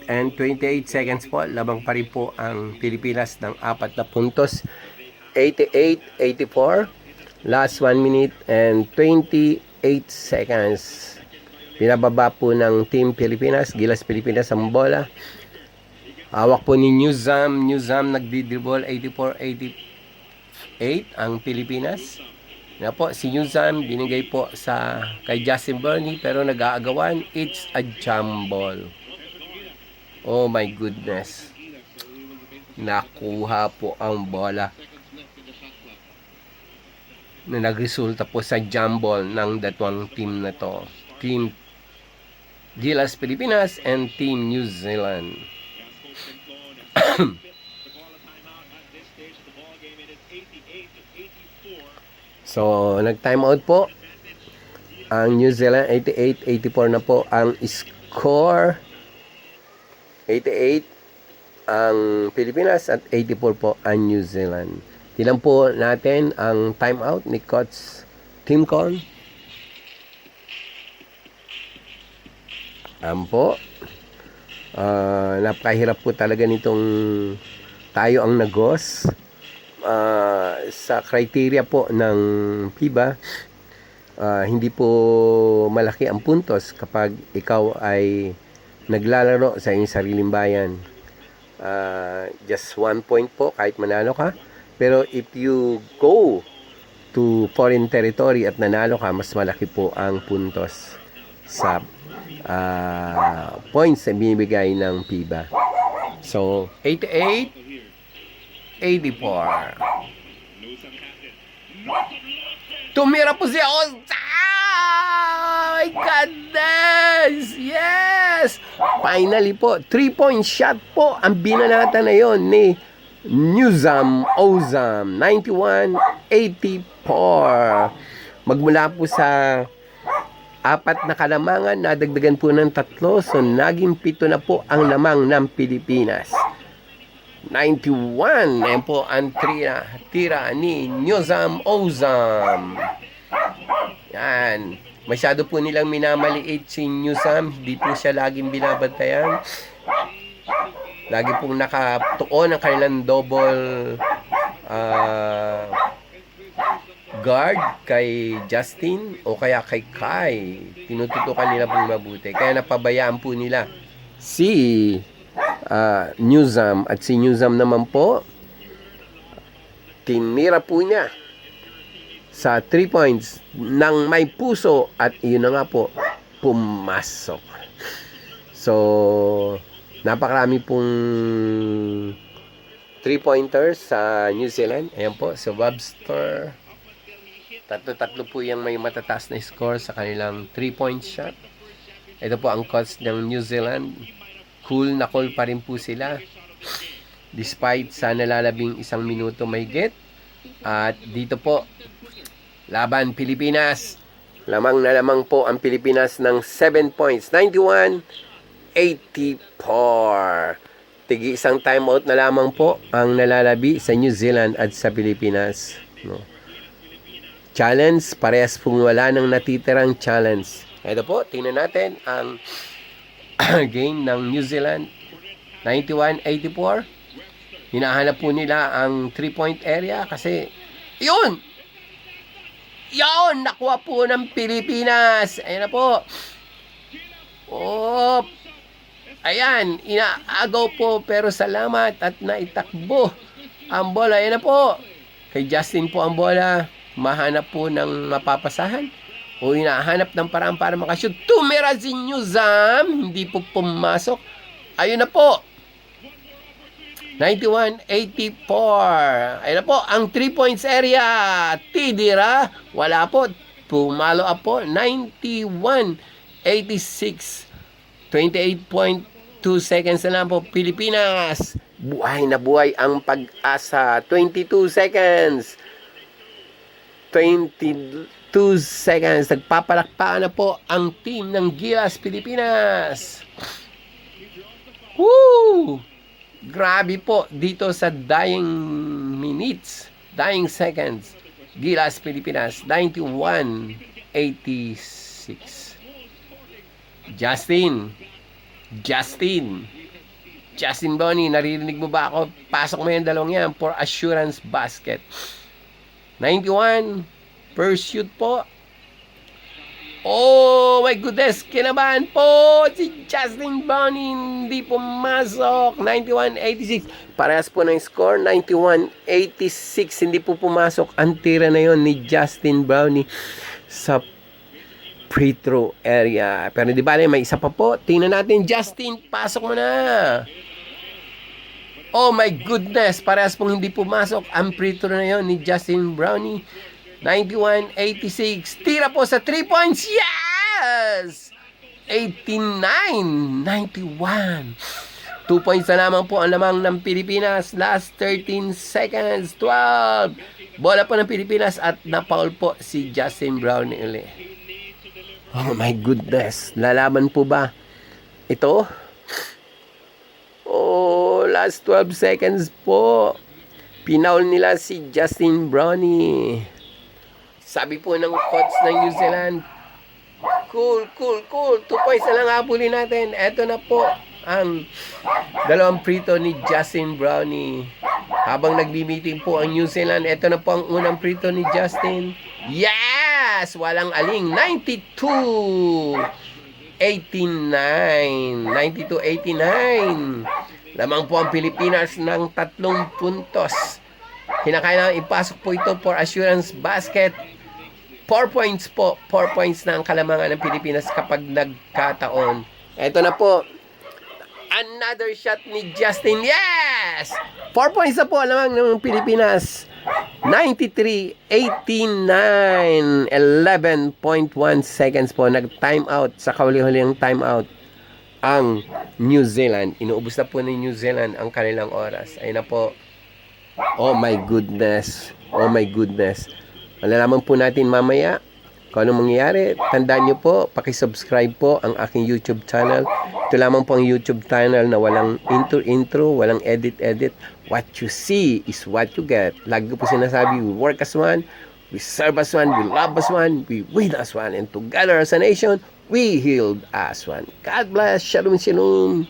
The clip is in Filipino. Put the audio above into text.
and 28 seconds po. Labang pa rin po ang Pilipinas ng 4 na puntos. 88-84. Last 1 minute and 28 seconds. Pinababa po ng Team Pilipinas. Gilas Pilipinas ang bola. Hawak po ni Newzam. Newzam nagdi-dribble. 84-88 ang Pilipinas. Na po, si Newzam binigay po kay Justin Burney pero nag-aagawan. It's a jump ball. Oh my goodness. Nakuha po ang bola na nagresulta po sa jump ball ng datwang team na to. Team Gilas Pilipinas and Team New Zealand. So, nag-time out po ang New Zealand. 88-84 na po ang score. 88 ang Pilipinas at 84 po ang New Zealand. Tinan po natin ang time out ni Coach Tim Con. Po. Napakahirap po talaga nitong tayo ang nagos. Sa criteria po ng FIBA, hindi po malaki ang puntos kapag ikaw ay naglalaro sa iyong sariling bayan. Just 1 point po kahit manalo ka. Pero if you go to foreign territory at nanalo ka, mas malaki po ang puntos sa points na binibigay ng FIBA. So, 88-84. Tumira po siya. Oh my goodness! Yes! Finally po, 3-point shot po ang binanata na yon ni Newzam Ozam. 91-84. Magmula po sa 4 na kalamangan, nadagdagan po ng 3. So, naging 7 na po ang lamang ng Pilipinas. 91. Ayan po ang tira ni Newzam Ozam. Yan. Masyado po nilang minamaliit si Newzam. Hindi po siya laging binabantayan. Lagi pong nakatuon ang kanilang double guard kay Justin o kaya kay Kai. Tinututukan nila pong mabuti. Kaya napabayaan po nila si Newzam. At si Newzam naman po, tinira po niya sa 3 points ng may puso at iyon na nga po, pumasok. So, napakarami pong 3-pointers sa New Zealand. Ayan po, so Webster. Tatlo po yung may matataas na score sa kanilang 3-point shot. Ito po ang coach ng New Zealand. Cool na cool pa rin po sila. Despite sa nalalabing 1 minuto may get. At dito po, laban Pilipinas. Lamang na lamang po ang Pilipinas ng 7 points. 91-84. Tigi isang timeout na lamang po ang nalalabi sa New Zealand at sa Pilipinas. No. Challenge, parehas pong wala nang natitirang challenge. Ito po, tingnan natin ang game ng New Zealand. 91-84. Hinahanap po nila ang 3-point area kasi yun! Nakuha po ng Pilipinas. Ayan na po. Oh, ayan, inaagaw po pero salamat at naitakbo ang bola. Ayan na po. Kay Justin po ang bola. Mahanap po ng mapapasahan o hinahanap ng paraan para makashoot. Tumira si Newzam. Hindi po pumasok. Ayun na po. 91-84. Ayun na po. Ang 3 points area. Tidira. Wala po. Pumalo up po. 91-86. 28.2 seconds na lang po. Pilipinas. Buhay na buhay ang pag-asa. 22 seconds. 22 seconds. Nagpapalakpakan na po ang team ng Gilas Pilipinas. Woo! Grabe po dito sa dying minutes, dying seconds. Gilas Pilipinas 91-86. Justin Justin Brownie, naririnig mo ba ako? Pasok mo yung dalawang yan for assurance basket. 91, pursuit po. Oh my goodness, kinabahan po si Justin Brownie, hindi pumasok. 91-86, parehas po ng score. 91-86, hindi po pumasok. Ang tira na yon ni Justin Brownie sa free throw area. Pero di ba may isa pa po. Tingnan natin, Justin, pasok mo na. Oh my goodness, parehas pong hindi pumasok. Ang free throw na yon ni Justin Brownie. 91-86. Tira po sa 3 points. Yes! 89-91. 2 points na lamang po ang lamang ng Pilipinas. Last 13 seconds. 12. Bola po ng Pilipinas at napaul po si Justin Brownie uli. Oh my goodness. Lalaban po ba ito? Oh, last 12 seconds po. Pinaul nila si Justin Brownie. Sabi po ng coach ng New Zealand, cool. 2 points na lang habulin natin. Eto na po ang dalawang free throw ni Justin Brownie. Habang nagbi-meeting po ang New Zealand, eto na po ang unang free throw ni Justin. Yes! Walang aling. 92-89. Lamang po ang Pilipinas ng 3 puntos. Kinakailangan ipasok po ito for assurance basket. 4 points po. 4 points na ang kalamangan ng Pilipinas kapag nagkataon. Ito na po. Another shot ni Justin. Yes! 4 points na po lamang ng Pilipinas. 93-89. 11.1 seconds po. Nag-time out. Sa kahuli-huling time out ang New Zealand. Inuubos na po ni New Zealand ang kanilang oras. Ayun na po. Oh my goodness. Malalaman po natin mamaya kung anong mangyayari. Tandaan nyo po, pakisubscribe po ang aking YouTube channel. Ito lamang po ang YouTube channel na walang intro, walang edit. What you see is what you get. Lagi ko po sinasabi, we work as one, we serve as one, we love as one, we win as one, and together as a nation, we healed as one. God bless. Shalom.